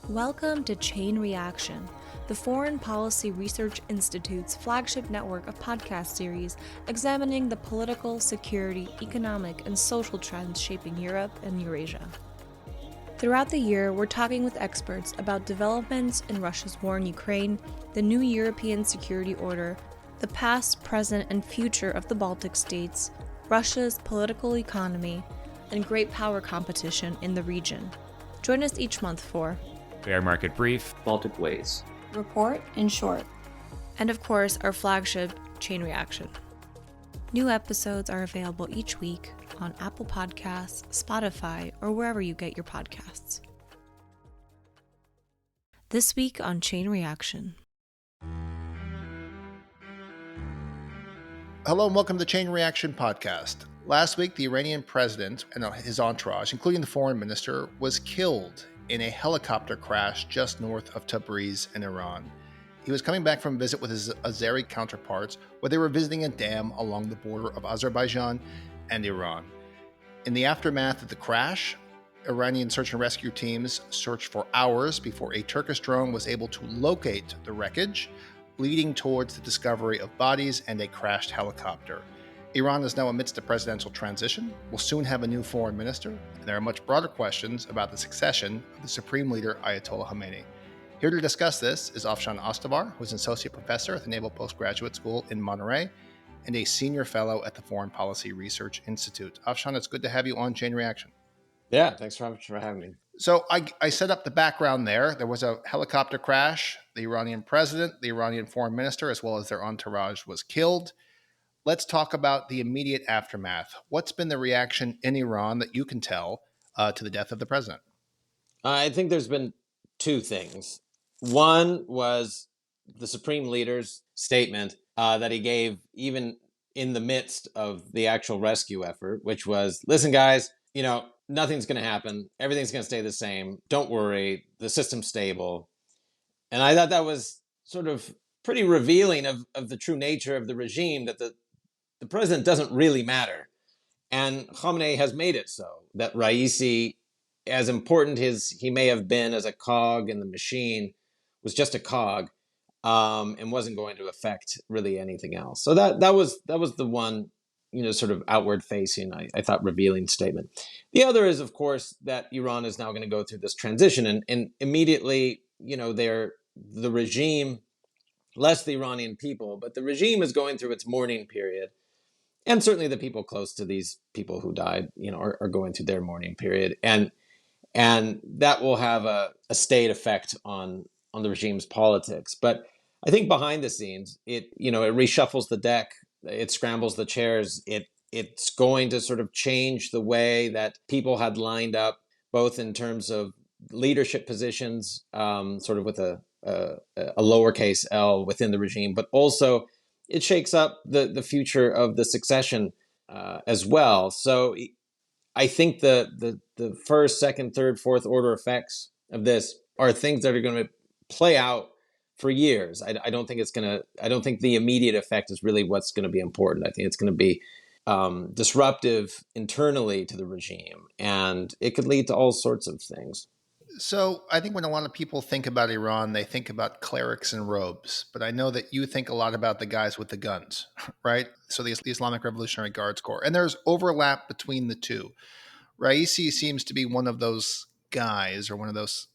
Welcome to Chain Reaction, the Foreign Policy Research Institute's flagship network of podcast series examining the political, security, economic, and social trends shaping Europe and Eurasia. Throughout the year, we're talking with experts about developments in Russia's war in Ukraine, the new European security order, the past, present, and future of the Baltic states, Russia's political economy, and great power competition in the region. Join us each month for Bear Market Brief, Baltic Ways, Report in Short, and of course, our flagship, Chain Reaction. New episodes are available each week on Apple Podcasts, Spotify, or wherever you get your podcasts. This week on Chain Reaction. Hello and welcome to the Chain Reaction podcast. Last week, the Iranian president and his entourage, including the foreign minister, was killed in a helicopter crash just north of Tabriz in Iran. He was coming back from a visit with his Azeri counterparts, where they were visiting a dam along the border of Azerbaijan and Iran. In the aftermath of the crash, Iranian search and rescue teams searched for hours before a Turkish drone was able to locate the wreckage, leading towards the discovery of bodies and a crashed helicopter. Iran is now amidst a presidential transition, will soon have a new foreign minister, and there are much broader questions about the succession of the Supreme Leader Ayatollah Khamenei. Here to discuss this is Afshon Ostovar, who is an associate professor at the Naval Postgraduate School in Monterey and a senior fellow at the Foreign Policy Research Institute. Afshon, it's good to have you on Chain Reaction. Yeah, thanks for having me. So I set up the background there. There was a helicopter crash. The Iranian president, the Iranian foreign minister, as well as their entourage was killed. Let's talk about the immediate aftermath. What's been the reaction in Iran that you can tell to the death of the president? I think there's been two things. One was the Supreme Leader's statement that he gave even in the midst of the actual rescue effort, which was, listen, guys, nothing's going to happen. Everything's going to stay the same. Don't worry. The system's stable. And I thought that was sort of pretty revealing of the true nature of the regime, that the president doesn't really matter. And Khamenei has made it so, that Raisi, as important as he may have been as a cog in the machine, was just a cog and wasn't going to affect really anything else. So that was the one, sort of outward facing, I thought, revealing statement. The other is, of course, that Iran is now going to go through this transition, and immediately, the regime, less the Iranian people, but the regime is going through its mourning period. And certainly the people close to these people who died, are going through their mourning period. And that will have a stayed effect on the regime's politics. But I think behind the scenes, it reshuffles the deck, it scrambles the chairs, it's going to sort of change the way that people had lined up, both in terms of leadership positions, sort of with a lowercase L within the regime, but also it shakes up the future of the succession as well. So I think the first, second, third, fourth order effects of this are things that are going to play out for years. I don't think the immediate effect is really what's going to be important. I think it's going to be disruptive internally to the regime, and it could lead to all sorts of things. So I think when a lot of people think about Iran, they think about clerics in robes. But I know that you think a lot about the guys with the guns, right? So the Islamic Revolutionary Guards Corps. And there's overlap between the two. Raisi seems to be one of those guys, or one of those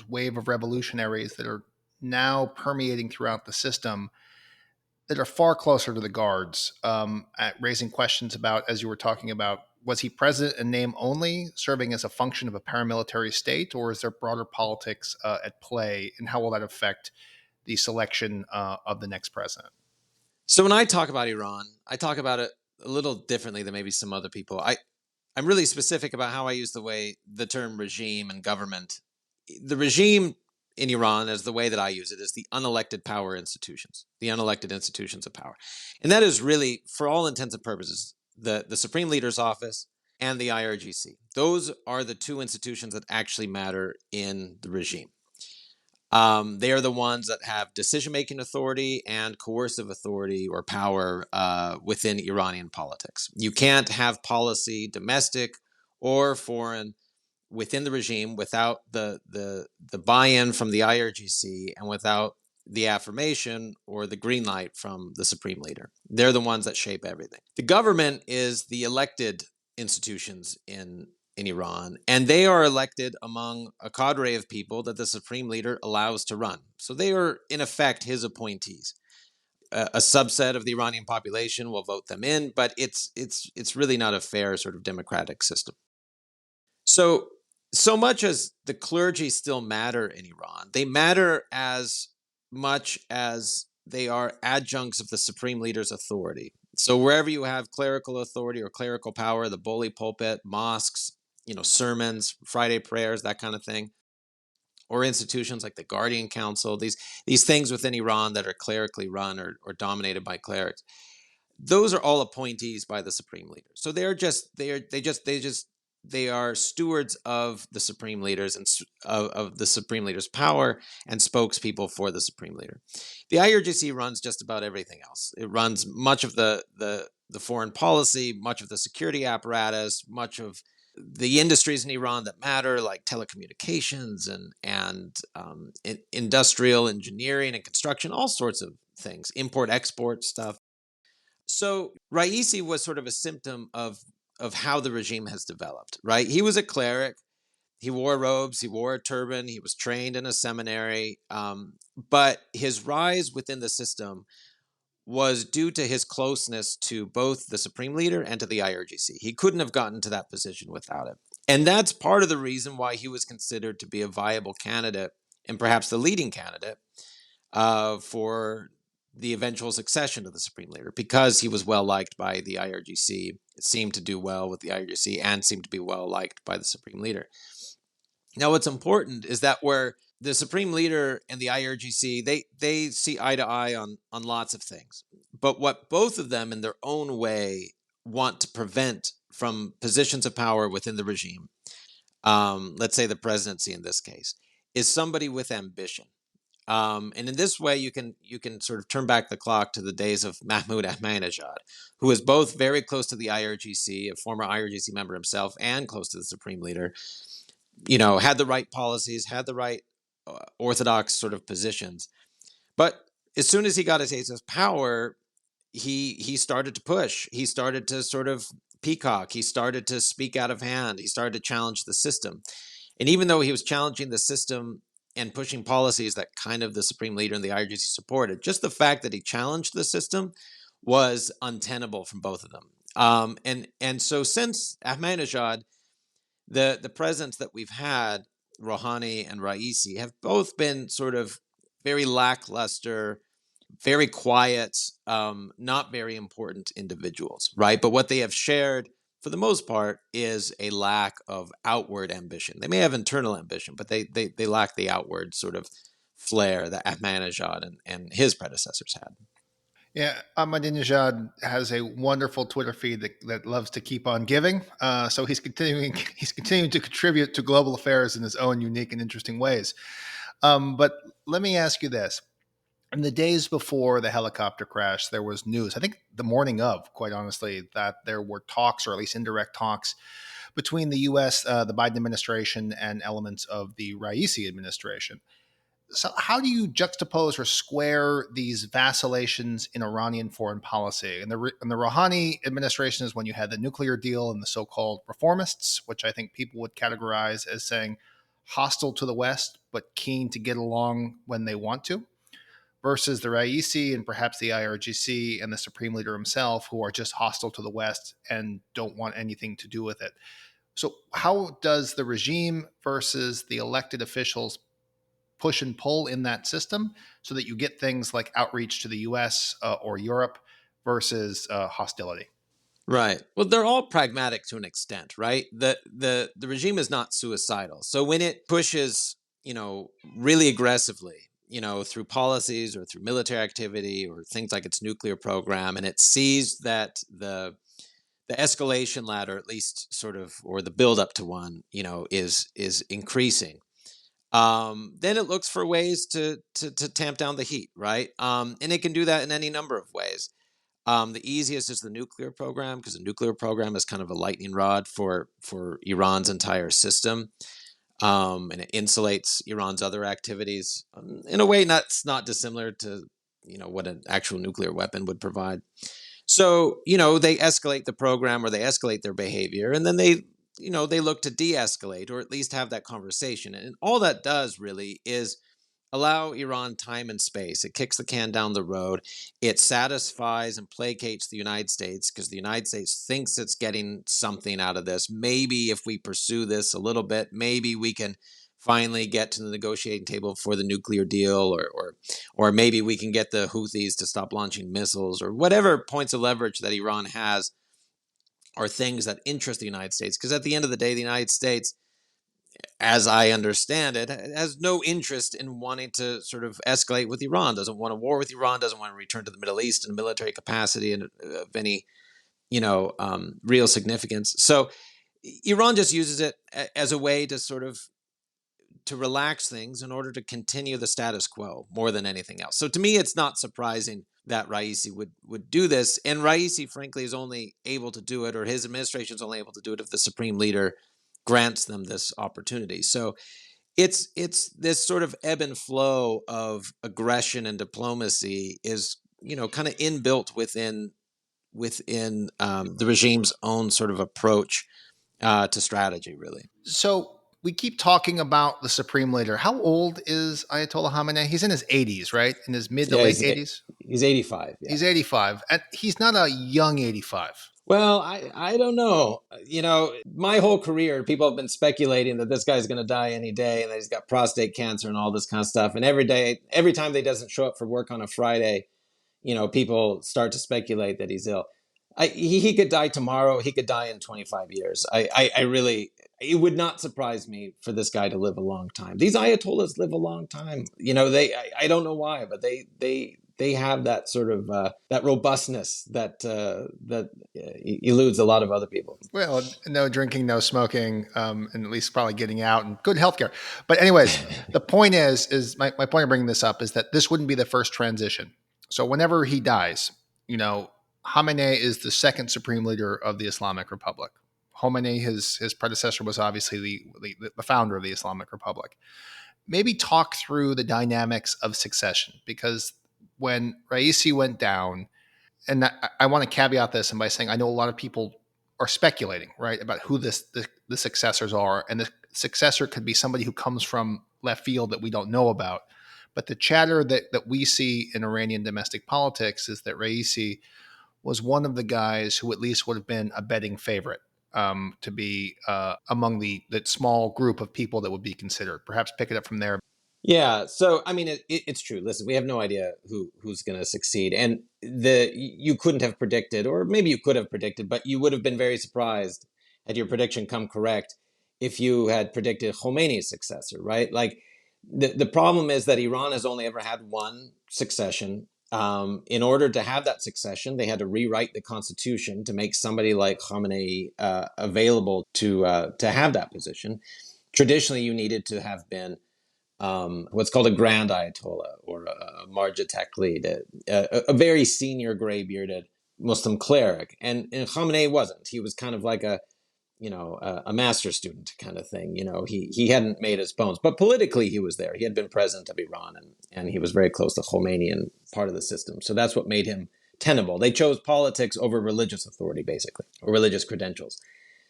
wave of revolutionaries that are now permeating throughout the system, that are far closer to the guards, at raising questions about, as you were talking about, was he president in name only, serving as a function of a paramilitary state, or is there broader politics at play, and how will that affect the selection of the next president? So when I talk about Iran, I talk about it a little differently than maybe some other people. I'm really specific about how I use the term regime and government. The regime in Iran, as the way that I use it, is the unelected power institutions, the unelected institutions of power. And that is really, for all intents and purposes, the Supreme Leader's office and the IRGC. Those are the two institutions that actually matter in the regime. They are the ones that have decision-making authority and coercive authority or power within Iranian politics. You can't have policy, domestic or foreign, within the regime without the buy-in from the IRGC and without the affirmation or the green light from the Supreme Leader. They're the ones that shape everything. The government is the elected institutions in Iran, and they are elected among a cadre of people that the Supreme Leader allows to run. So they are, in effect, his appointees. A subset of the Iranian population will vote them in, but it's really not a fair sort of democratic system. So much as the clergy still matter in Iran, they matter as much as they are adjuncts of the Supreme Leader's authority. So wherever you have clerical authority or clerical power, the bully pulpit, mosques, sermons, Friday prayers, that kind of thing, or institutions like the Guardian Council, these things within Iran that are clerically run or dominated by clerics, those are all appointees by the Supreme Leader. So they are stewards of the Supreme Leaders and of the Supreme Leader's power and spokespeople for the Supreme Leader. The IRGC runs just about everything else. It runs much of the foreign policy, much of the security apparatus, much of the industries in Iran that matter, like telecommunications and industrial engineering and construction, all sorts of things, import-export stuff. So Raisi was sort of a symptom of how the regime has developed, right? He was a cleric. He wore robes. He wore a turban. He was trained in a seminary. But his rise within the system was due to his closeness to both the Supreme Leader and to the IRGC. He couldn't have gotten to that position without it. And that's part of the reason why he was considered to be a viable candidate and perhaps the leading candidate for the eventual succession to the Supreme Leader, because he was well liked by the IRGC. It seemed to do well with the IRGC and seemed to be well liked by the Supreme Leader. Now, what's important is that where the Supreme Leader and the IRGC, they see eye to eye on lots of things. But what both of them in their own way want to prevent from positions of power within the regime, let's say the presidency in this case, is somebody with ambition. And in this way, you can sort of turn back the clock to the days of Mahmoud Ahmadinejad, who was both very close to the IRGC, a former IRGC member himself, and close to the Supreme Leader. Had the right policies, had the right orthodox sort of positions. But as soon as he got a taste of power, he started to push. He started to sort of peacock. He started to speak out of hand. He started to challenge the system. And even though he was challenging the system and pushing policies that kind of the Supreme Leader and the IRGC supported, just the fact that he challenged the system was untenable from both of them. And so since Ahmadinejad, the presidents that we've had, Rouhani and Raisi, have both been sort of very lackluster, very quiet, not very important individuals, right? But what they have shared, for the most part, is a lack of outward ambition. They may have internal ambition, but they lack the outward sort of flair that Ahmadinejad and his predecessors had. Yeah, Ahmadinejad has a wonderful Twitter feed that loves to keep on giving. So he's continuing to contribute to global affairs in his own unique and interesting ways. But let me ask you this. In the days before the helicopter crash, there was news, I think the morning of, quite honestly, that there were talks, or at least indirect talks, between the U.S., the Biden administration, and elements of the Raisi administration. So how do you juxtapose or square these vacillations in Iranian foreign policy? And the Rouhani administration is when you had the nuclear deal and the so-called reformists, which I think people would categorize as saying hostile to the West, but keen to get along when they want to, versus the Raisi and perhaps the IRGC and the Supreme Leader himself, who are just hostile to the West and don't want anything to do with it. So how does the regime versus the elected officials push and pull in that system so that you get things like outreach to the US or Europe versus hostility? Right. Well, they're all pragmatic to an extent, right? The regime is not suicidal. So when it pushes, really aggressively, through policies or through military activity or things like its nuclear program, and it sees that the escalation ladder, at least sort of, or the build up to one, is increasing. Then it looks for ways to tamp down the heat, right? And it can do that in any number of ways. The easiest is the nuclear program, because the nuclear program is kind of a lightning rod for Iran's entire system, and it insulates Iran's other activities in a way that's not dissimilar to what an actual nuclear weapon would provide. So they escalate the program, or they escalate their behavior, and then they look to de-escalate, or at least have that conversation. And all that does really is allow Iran time and space. It kicks the can down the road. It satisfies and placates the United States, because the United States thinks it's getting something out of this. Maybe if we pursue this a little bit, maybe we can finally get to the negotiating table for the nuclear deal, or maybe we can get the Houthis to stop launching missiles, or whatever points of leverage that Iran has are things that interest the United States. Because at the end of the day, the United States, as I understand it, has no interest in wanting to sort of escalate with Iran, doesn't want a war with Iran, doesn't want to return to the Middle East in military capacity and of any, real significance. So Iran just uses it as a way to sort of to relax things in order to continue the status quo more than anything else. So to me, it's not surprising that Raisi would do this. And Raisi, frankly, is only able to do it, or his administration is only able to do it, if the Supreme Leader grants them this opportunity. So it's this sort of ebb and flow of aggression and diplomacy is kind of inbuilt within the regime's own sort of approach to strategy, really. So we keep talking about the Supreme Leader. How old is Ayatollah Khamenei? He's in his 80s, right? In his mid to late 80s? He's 85. Yeah. He's 85. And he's not a young 85. Well, I don't know. My whole career, people have been speculating that this guy's going to die any day, and that he's got prostate cancer and all this kind of stuff. And every time he doesn't show up for work on a Friday, people start to speculate that he's ill. He could die tomorrow. He could die in 25 years. I really, it would not surprise me for this guy to live a long time. These Ayatollahs live a long time. I don't know why, but they have that sort of that robustness that eludes a lot of other people. Well, no drinking, no smoking, and at least probably getting out, and good healthcare. But anyways, the point is my point of bringing this up is that this wouldn't be the first transition. So whenever he dies, Khamenei is the second supreme leader of the Islamic Republic. Khomeini, his predecessor, was obviously the founder of the Islamic Republic. Maybe talk through the dynamics of succession, because when Raisi went down, and I want to caveat this and by saying I know a lot of people are speculating, right, about who the successors are, and the successor could be somebody who comes from left field that we don't know about. But the chatter that we see in Iranian domestic politics is that Raisi was one of the guys who at least would have been a betting favorite to be among the small group of people that would be considered. Perhaps pick it up from there. Yeah, so I mean, it's true. Listen, we have no idea who's going to succeed, and you couldn't have predicted, or maybe you could have predicted, but you would have been very surprised had your prediction come correct if you had predicted Khomeini's successor, right? Like the problem is that Iran has only ever had one succession. In order to have that succession, they had to rewrite the constitution to make somebody like Khamenei available to have that position. Traditionally, you needed to have been what's called a grand Ayatollah, or a Marja Taqlid, a very senior gray-bearded Muslim cleric. And Khamenei wasn't. He was kind of like a master student kind of thing. He hadn't made his bones, but politically he was there. He had been president of Iran, and he was very close to Khomeini and part of the system. So that's what made him tenable. They chose politics over religious authority, basically, or religious credentials.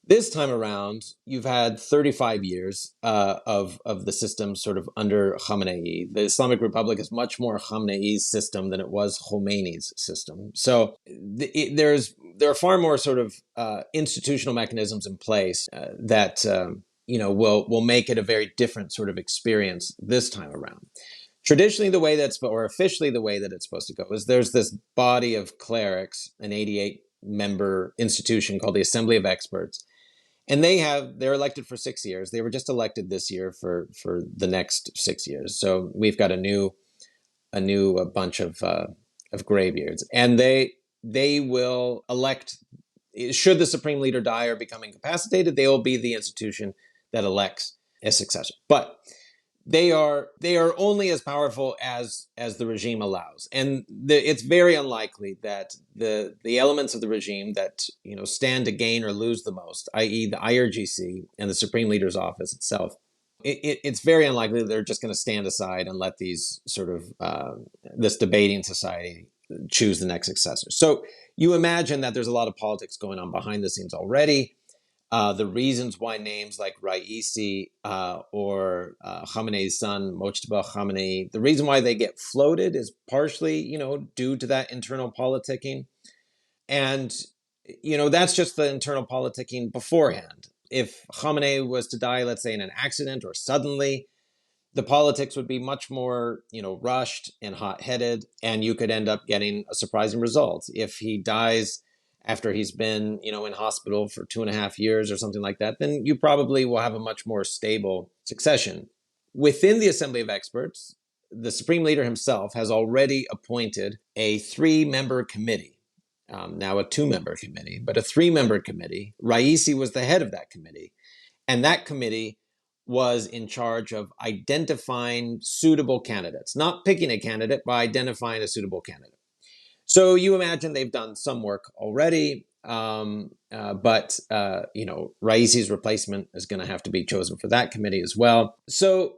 This time around, you've had 35 years of the system sort of under Khamenei. The Islamic Republic is much more Khamenei's system than it was Khomeini's system. So there are far more sort of institutional mechanisms in place that will make it a very different sort of experience this time around. Traditionally, officially the way that it's supposed to go is there's this body of clerics, an 88-member institution called the Assembly of Experts. And they're elected for 6 years. They were just elected this year for the next 6 years. So we've got a new bunch of graybeards, and they will elect. Should the supreme leader die or become incapacitated, they will be the institution that elects a successor. But they are only as powerful as the regime allows, and it's very unlikely that the elements of the regime that stand to gain or lose the most, i.e., the IRGC and the Supreme Leader's office itself, it's very unlikely that they're just going to stand aside and let these sort of this debating society choose the next successor. So you imagine that there's a lot of politics going on behind the scenes already. The reasons why names like Raisi or Khamenei's son, Mojtaba Khamenei, the reason why they get floated is partially, due to that internal politicking. And, that's just the internal politicking beforehand. If Khamenei was to die, let's say in an accident or suddenly, the politics would be much more, rushed and hot-headed, and you could end up getting a surprising result. If he dies after he's been, in hospital for 2.5 years or something like that, then you probably will have a much more stable succession. Within the Assembly of Experts, the Supreme Leader himself has already appointed a 3-member committee. Now a 2-member committee, but a 3-member committee. Raisi was the head of that committee. And that committee was in charge of identifying suitable candidates, not picking a candidate, but identifying a suitable candidate. So you imagine they've done some work already, but Raisi's replacement is going to have to be chosen for that committee as well. So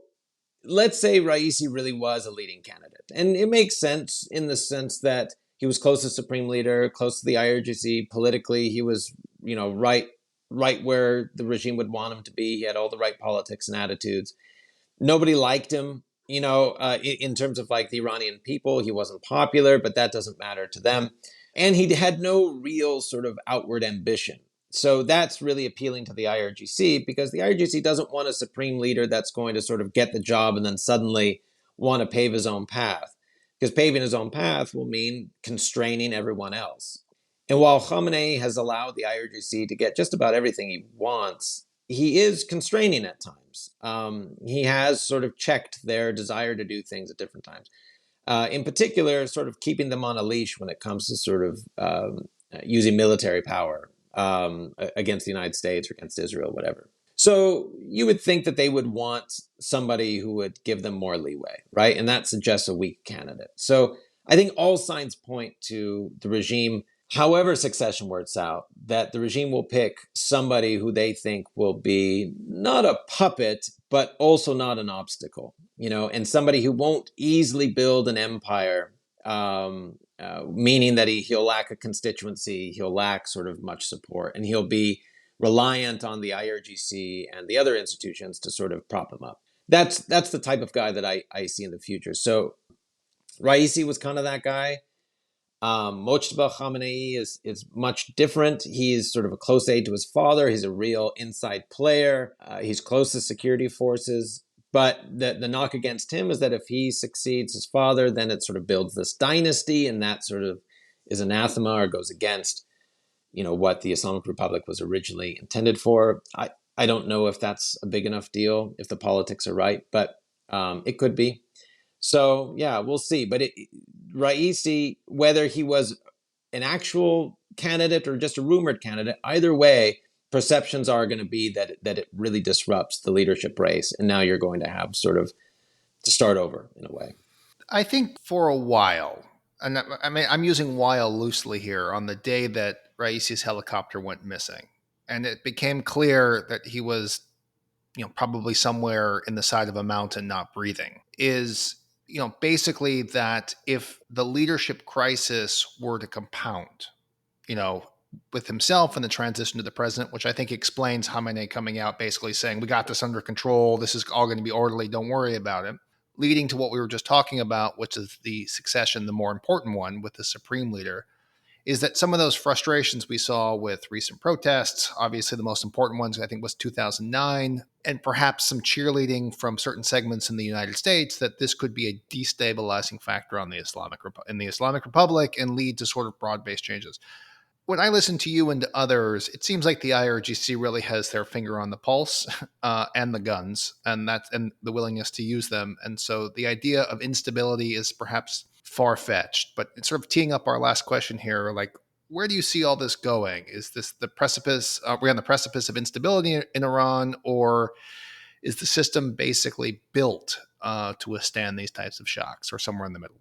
let's say Raisi really was a leading candidate, and it makes sense in the sense that he was close to Supreme Leader, close to the IRGC politically. He was, right where the regime would want him to be. He had all the right politics and attitudes. Nobody liked him, in terms of like the Iranian people. He wasn't popular, but that doesn't matter to them. And he had no real sort of outward ambition. So that's really appealing to the IRGC, because the IRGC doesn't want a Supreme Leader that's going to sort of get the job and then suddenly want to pave his own path. Because paving his own path will mean constraining everyone else. And while Khamenei has allowed the IRGC to get just about everything he wants, he is constraining at times. He has sort of checked their desire to do things at different times. In particular, sort of keeping them on a leash when it comes to sort of using military power against the United States or against Israel, whatever. So you would think that they would want somebody who would give them more leeway, right? And that suggests a weak candidate. So I think all signs point to the regime, however succession works out, that the regime will pick somebody who they think will be not a puppet, but also not an obstacle, and somebody who won't easily build an empire, meaning that he'll lack a constituency, he'll lack sort of much support, and he'll be reliant on the IRGC and the other institutions to sort of prop him up. That's the type of guy that I see in the future. So Raisi was kind of that guy. Mojtaba Khamenei is much different. He's sort of a close aide to his father. He's a real inside player. He's close to security forces. But the knock against him is that if he succeeds his father, then it sort of builds this dynasty, and that sort of is anathema or goes against what the Islamic Republic was originally intended for. I don't know if that's a big enough deal, if the politics are right, but it could be. So, yeah, we'll see. But Raisi, whether he was an actual candidate or just a rumored candidate, either way, perceptions are going to be that it really disrupts the leadership race. And now you're going to have sort of to start over in a way. I think for a while, and I mean, I'm using while loosely here, on the day that Raisi's helicopter went missing, and it became clear that he was, probably somewhere in the side of a mountain, not breathing, is, basically that if the leadership crisis were to compound, with himself and the transition to the president, which I think explains Khamenei coming out basically saying, we got this under control, this is all going to be orderly, don't worry about it, leading to what we were just talking about, which is the succession, the more important one with the Supreme Leader, is that some of those frustrations we saw with recent protests, obviously the most important ones I think was 2009, and perhaps some cheerleading from certain segments in the United States, that this could be a destabilizing factor on the in the Islamic Republic and lead to sort of broad-based changes. When I listen to you and to others, it seems like the IRGC really has their finger on the pulse and the guns, and the willingness to use them. And so the idea of instability is perhaps far-fetched. But it's sort of teeing up our last question here, like, where do you see all this going? Is this the precipice? Are we on the precipice of instability in Iran, or Is the system basically built to withstand these types of shocks, or somewhere in the middle?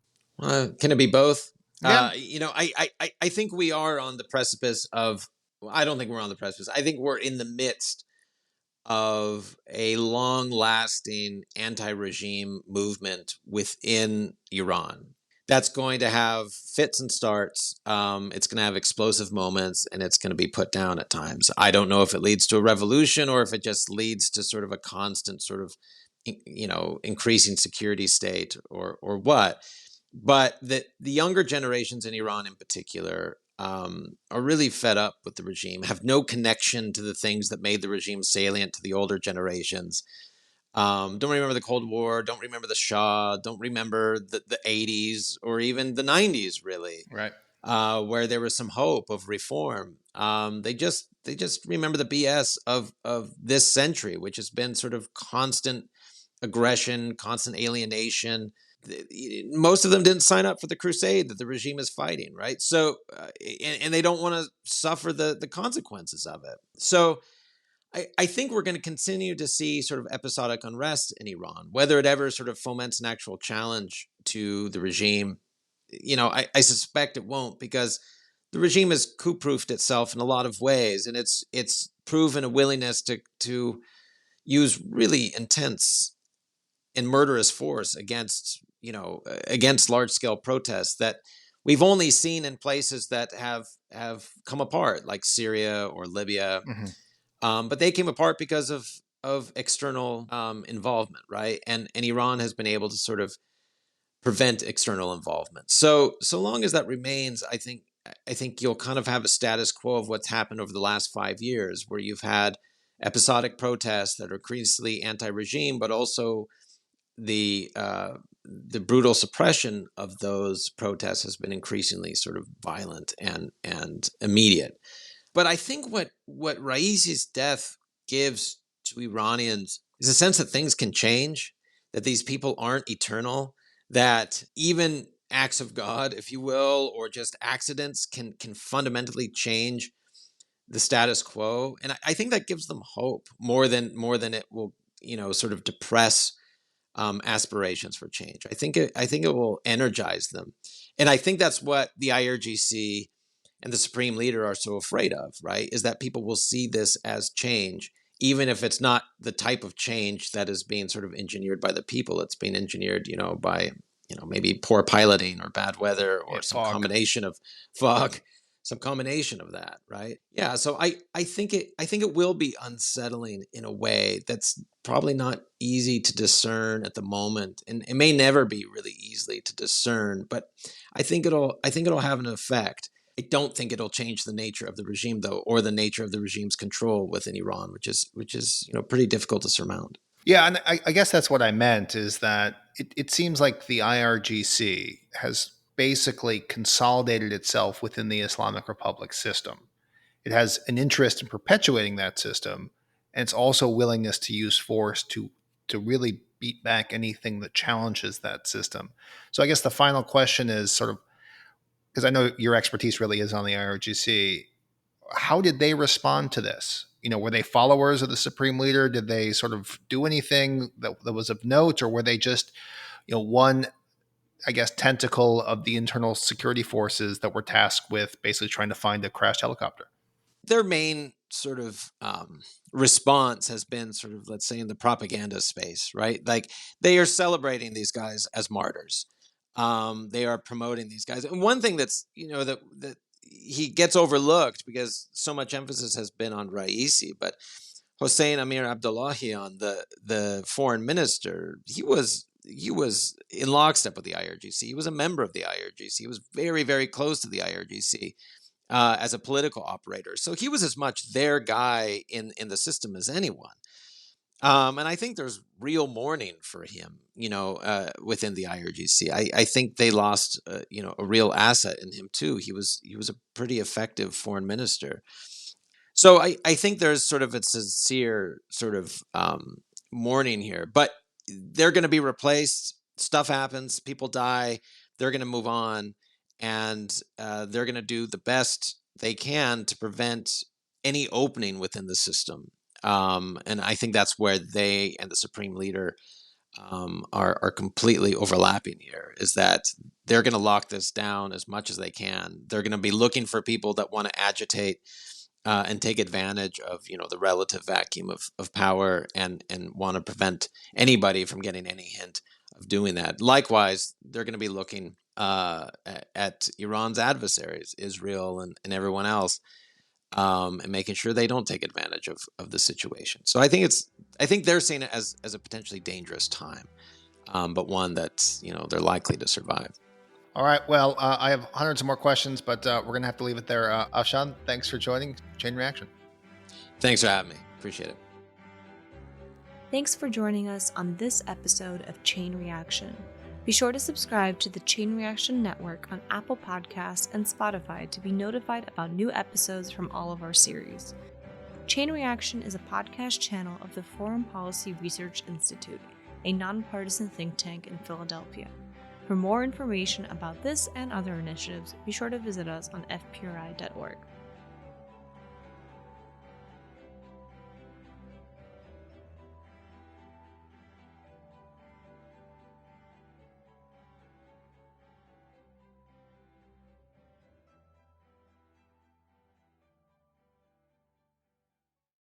Can it be both? Yeah. I think we are on the precipice of. I don't think we're on the precipice. I think we're in the midst of a long-lasting anti-regime movement within Iran that's going to have fits and starts. It's going to have explosive moments, and it's going to be put down at times. I don't know if it leads to a revolution or if it just leads to sort of a constant sort of, increasing security state or what. But the younger generations in Iran in particular are really fed up with the regime, have no connection to the things that made the regime salient to the older generations. Don't remember the Cold War, don't remember the Shah, don't remember the 80s or even the 90s, really, Right. where there was some hope of reform. They just remember the BS of this century, which has been sort of constant aggression, constant alienation. Most of them didn't sign up for the crusade that the regime is fighting, right? So, and they don't want to suffer the consequences of it. So, I think we're going to continue to see sort of episodic unrest in Iran, whether it ever sort of foments an actual challenge to the regime. I suspect it won't, because the regime has coup-proofed itself in a lot of ways, and it's proven a willingness to use really intense and murderous force against large-scale protests that we've only seen in places that have come apart, like Syria or Libya. Mm-hmm. But they came apart because of external involvement, right? And Iran has been able to sort of prevent external involvement. So long as that remains, I think you'll kind of have a status quo of what's happened over the last 5 years, where you've had episodic protests that are increasingly anti-regime, but also the brutal suppression of those protests has been increasingly sort of violent and immediate. But I think what Raisi's death gives to Iranians is a sense that things can change, that these people aren't eternal, that even acts of God, if you will, or just accidents can fundamentally change the status quo. And I think that gives them hope more than it will, sort of depress aspirations for change. I think it will energize them, and I think that's what the IRGC and the Supreme Leader are so afraid of, right? Is that people will see this as change, even if it's not the type of change that is being sort of engineered by the people. It's being engineered, by maybe poor piloting or bad weather or some combination of fog. Some combination of that, right? Yeah. So I think it will be unsettling in a way that's probably not easy to discern at the moment, and it may never be really easily to discern. But I think it'll have an effect. I don't think it'll change the nature of the regime, though, or the nature of the regime's control within Iran, which is pretty difficult to surmount. Yeah, and I guess that's what I meant, is that it seems like the IRGC has basically consolidated itself within the Islamic Republic system. It has an interest in perpetuating that system, and it's also willingness to use force to really beat back anything that challenges that system. So I guess the final question is sort of, because I know your expertise really is on the IRGC, how did they respond to this? Were they followers of the Supreme Leader? Did they sort of do anything that was of note, or were they just, one, I guess, tentacle of the internal security forces that were tasked with basically trying to find a crashed helicopter? Their main sort of response has been sort of, let's say, in the propaganda space, right? Like, they are celebrating these guys as martyrs. They are promoting these guys. And one thing that's, that he gets overlooked because so much emphasis has been on Raisi, but Hossein Amir Abdullahian, the foreign minister, he was in lockstep with the IRGC. He was a member of the IRGC. He was very, very close to the IRGC as a political operator. So he was as much their guy in the system as anyone. And I think there's real mourning for him, within the IRGC. I think they lost, a real asset in him too. He was a pretty effective foreign minister. So I think there's sort of a sincere sort of mourning here, but they're going to be replaced. Stuff happens, people die, they're going to move on, and they're going to do the best they can to prevent any opening within the system. And I think that's where they and the Supreme Leader are completely overlapping here, is that they're going to lock this down as much as they can. They're going to be looking for people that want to agitate and take advantage of, the relative vacuum of power and want to prevent anybody from getting any hint of doing that. Likewise, they're going to be looking at Iran's adversaries, Israel and everyone else, and making sure they don't take advantage of the situation. So I think they're seeing it as a potentially dangerous time, but one that they're likely to survive. All right. Well, I have hundreds of more questions, but we're going to have to leave it there. Afshon, thanks for joining Chain Reaction. Thanks for having me. Appreciate it. Thanks for joining us on this episode of Chain Reaction. Be sure to subscribe to the Chain Reaction Network on Apple Podcasts and Spotify to be notified about new episodes from all of our series. Chain Reaction is a podcast channel of the Foreign Policy Research Institute, a nonpartisan think tank in Philadelphia. For more information about this and other initiatives, be sure to visit us on fpri.org.